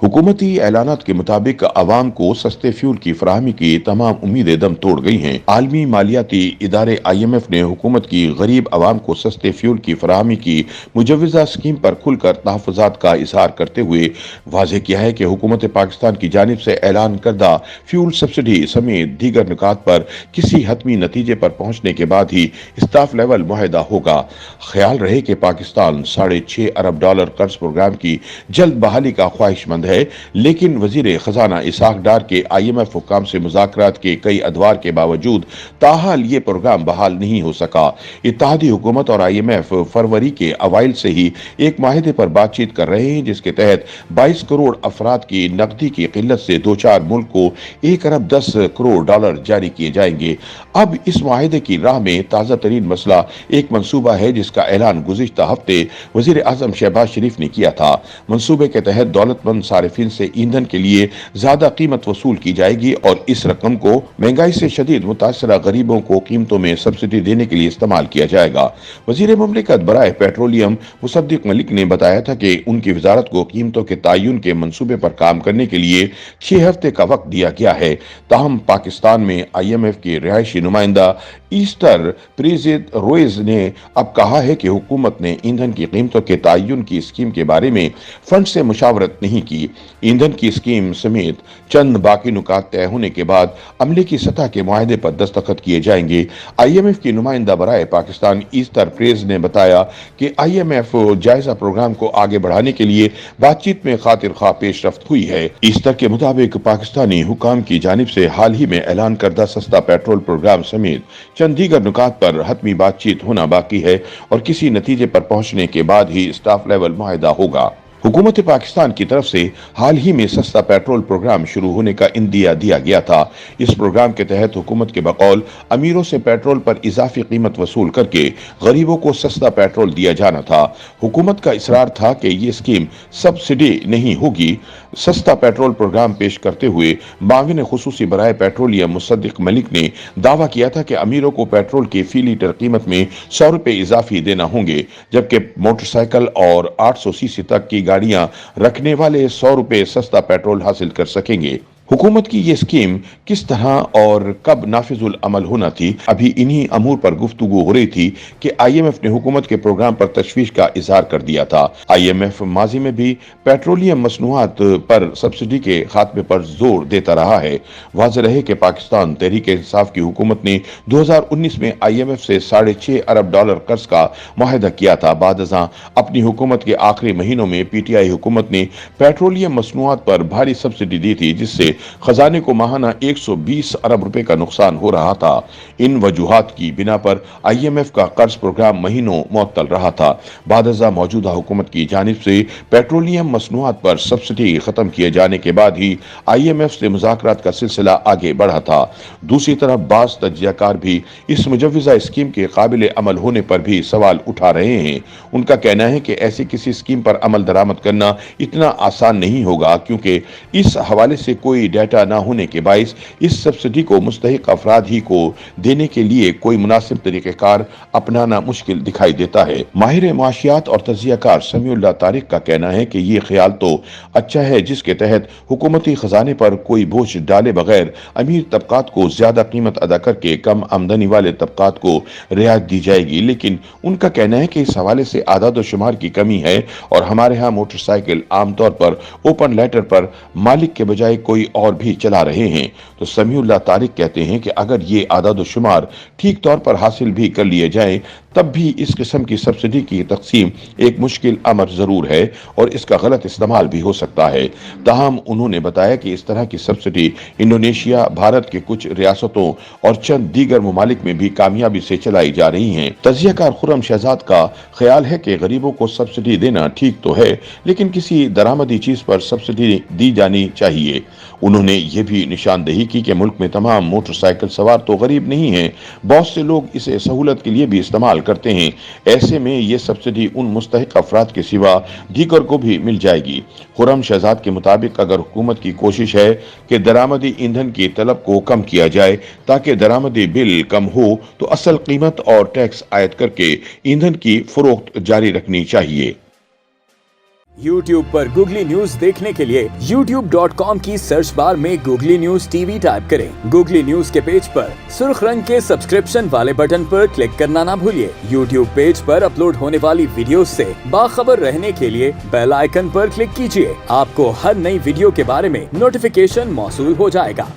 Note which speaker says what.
Speaker 1: हुकूमती ऐलानात के मुताबिक आवाम को सस्ते फ्यूल की फराहमी की तमाम उम्मीदें दम तोड़ गई हैं। आलमी मालियाती इदारे IMF ने हुकूमत की गरीब आवाम को सस्ते फ्यूल की फराहमी की मुजव्वजा स्कीम पर खुलकर तहफ़्फ़ुज़ात का इजहार करते हुए वाज़ेह किया है कि हुकूमत पाकिस्तान की जानिब से ऐलान करदा फ्यूल सब्सिडी समेत दीगर नुकात पर किसी हतमी नतीजे पर पहुंचने के बाद ही स्टाफ लेवल मुआहदा होगा। ख्याल रहे कि पाकिस्तान $6.5 अरब कर्ज प्रोग्राम की जल्द बहाली का ख्वाहिशमंद है, लेकिन वजीर खजाना इसहाक डार के IMF हुक्काम से मुज़ाकरात के कई अदवार के बावजूद ताहाल ये प्रोग्राम बहाल नहीं हो सका। इत्तेहादी हुकूमत और IMF फरवरी के अवाइल से ही एक माहिदे पर बातचीत कर रहे हैं, जिसके तहत 22 करोड़ अफराद की नकदी की किल्लत से दो चार मुल्क को $1 अरब 10 करोड़ जारी किए जाएंगे। अब इस माहिदे की राह में ताज़ा तरीन मसला एक मंसूबा है जिसका ऐलान गुज़िश्ता हफ्ते वज़ीर आज़म शहबाज शरीफ ने किया था। मंसूबे के तहत दौलतमंद सारिफिन से ईंधन के लिए ज्यादा कीमत वसूल की जाएगी और इस रकम को महंगाई से शदीद मुतासरा गरीबों को कीमतों में सब्सिडी देने के लिए इस्तेमाल किया जाएगा। वजीर मुमलिकत बराए पेट्रोलियम मुसद्दिक मलिक ने बताया था कि उनकी वजारत को कीमतों के तयन के मंसूबे पर काम करने के लिए 6 हफ्ते का वक्त दिया गया है। ताहम पाकिस्तान में IMF के रिहायशी नुमाइंदा ईस्टर प्रीजित रोइज ने अब कहा है कि हुकूमत ने ईंधन की कीमतों के तयन की स्कीम के बारे में फंड से मुशावरत नहीं की। ईंधन की स्कीम समेत चंद बाकी नुकात तय होने के बाद अमले की सतह के मुआहदे पर दस्तखत किए जाएंगे। IMF की नुमाइंदा बराए पाकिस्तान ईस्टर प्रेज ने बताया कि IMF जायजा प्रोग्राम को आगे बढ़ाने के लिए बातचीत में खातिर खा पेशरफ्त हुई है। ईस्टर के मुताबिक पाकिस्तानी हुकाम की जानिब से हाल ही में ऐलान करदा सस्ता पेट्रोल प्रोग्राम समेत चंद दीगर नुकात पर हतमी बातचीत होना बाकी है और किसी नतीजे पर पहुंचने के बाद ही स्टाफ लेवल मुआहदा होगा। हुकूमत पाकिस्तान की तरफ से हाल ही में सस्ता पेट्रोल प्रोग्राम शुरू होने का इंदिया दिया गया था। इस प्रोग्राम के तहत हुकूमत के बकौल अमीरों से पेट्रोल पर इजाफी कीमत वसूल करके गरीबों को सस्ता पेट्रोल दिया जाना था। हुकूमत का इसरार था कि ये स्कीम सब्सिडी नहीं होगी। सस्ता पेट्रोल प्रोग्राम पेश करते हुए माविन खुसूसी बराए पेट्रोलियम मुसद्दिक मलिक ने दावा किया था कि अमीरों को पेट्रोल की फी लीटर कीमत में ₹100 इजाफी देना होंगे, जबकि मोटरसाइकिल और 800 सीसी तक की गाड़ियां रखने वाले ₹100 सस्ता पेट्रोल हासिल कर सकेंगे। हुकूमत की ये स्कीम किस तरह और कब नाफिजुल अमल होना थी, अभी इन्हीं अमूर पर गुफ्तगू हो रही थी कि IMF ने हुकूमत के प्रोग्राम पर तशवीश का इजहार कर दिया था। IMF माजी में भी पेट्रोलियम मसनूआत पर सब्सिडी के खात्मे पर जोर देता रहा है। वाज़ेह रहे कि पाकिस्तान तहरीक इंसाफ की हुकूमत ने 2019 में IMF से $6.5 अरब कर्ज का मुआहदा किया था। बादशाह अपनी हुकूमत के आखिरी महीनों में PTI हुकूमत ने पेट्रोलियम मसनूआत पर भारी सब्सिडी दी थी, जिससे खजाने को माहाना 120 अरब रुपए का नुकसान हो रहा था। इन वजूहात की बिना पर IMF का कर्ज प्रोग्राम महीनों मुअत्तल रहा था। बादशाह मौजूदा हुकूमत की जानिब से पेट्रोलियम मसनूआत पर सब्सिडी खत्म किए जाने के बाद ही IMF से मुज़ाकरात का सिलसिला आगे बढ़ा था। दूसरी तरफ बाज़ तज्ज़ियाकार भी इस मुजव्वजा स्कीम के काबिल अमल होने पर भी सवाल उठा रहे हैं। उनका कहना है कि ऐसी किसी स्कीम पर अमल दरामद करना इतना आसान नहीं होगा, क्योंकि इस हवाले से कोई डाटा ना होने के बाइस इस सब्सिडी को मुस्तहिक अफराद ही को देने के लिए कोई मुनासिब तरीक़ेकार अपनाना मुश्किल दिखाई देता है। माहिर मुआशियात और तज्ज़ियाकार समीउल्लाह तारिक का कहना है कि ये ख्याल तो अच्छा है, जिसके तहत हुकूमती खजाने पर कोई बोझ डाले बगैर अमीर तबकात को ज्यादा कीमत अदा करके कम आमदनी वाले तबकात को रियायत दी जाएगी। लेकिन उनका कहना है कि इस हवाले से आदाद शुमार की कमी है और हमारे यहाँ मोटरसाइकिल आमतौर पर ओपन लेटर पर मालिक के बजाय कोई और भी चला रहे हैं। तो समीउल्लाह तारिक कहते हैं कि अगर ये आदाद शुमार ठीक तौर पर हासिल भी कर लिए जाएं, तब भी इस किस्म की सब्सिडी की तकसीम एक मुश्किल अमर जरूर है और इसका गलत इस्तेमाल भी हो सकता है। ताहम उन्होंने बताया कि इस तरह की सब्सिडी इंडोनेशिया, भारत के कुछ रियासतों और चंद दीगर ममालिक में भी कामयाबी से चलाई जा रही हैं। तज्ज़ियाकार खुर्रम शहजाद का ख्याल है कि गरीबों को सब्सिडी देना ठीक तो है, लेकिन किसी दरामदी चीज पर सब्सिडी दी जानी चाहिए। उन्होंने ये भी निशानदेही की कि मुल्क में तमाम मोटरसाइकिल सवार तो गरीब नहीं हैं, बहुत से लोग इसे सहूलत के लिए भी इस्तेमाल करते हैं। ऐसे में ये सब्सिडी उन मुस्तहिक अफराद के सिवा दीगर को भी मिल जाएगी। खुर्रम शहजाद के मुताबिक अगर हुकूमत की कोशिश है कि दरामदी ईंधन की तलब को कम किया जाए ताकि दरामदी बिल कम हो, तो असल कीमत और टैक्स आयद करके ईंधन की फरोख्त जारी रखनी चाहिए।
Speaker 2: YouTube पर गूगली न्यूज देखने के लिए youtube.com की सर्च बार में गूगली न्यूज टीवी टाइप करें। गूगली न्यूज के पेज पर सुर्ख रंग के सब्सक्रिप्शन वाले बटन पर क्लिक करना ना भूलिए। YouTube पेज पर अपलोड होने वाली वीडियोस से बाखबर रहने के लिए बेल आइकन पर क्लिक कीजिए। आपको हर नई वीडियो के बारे में नोटिफिकेशन मौसूल हो जाएगा।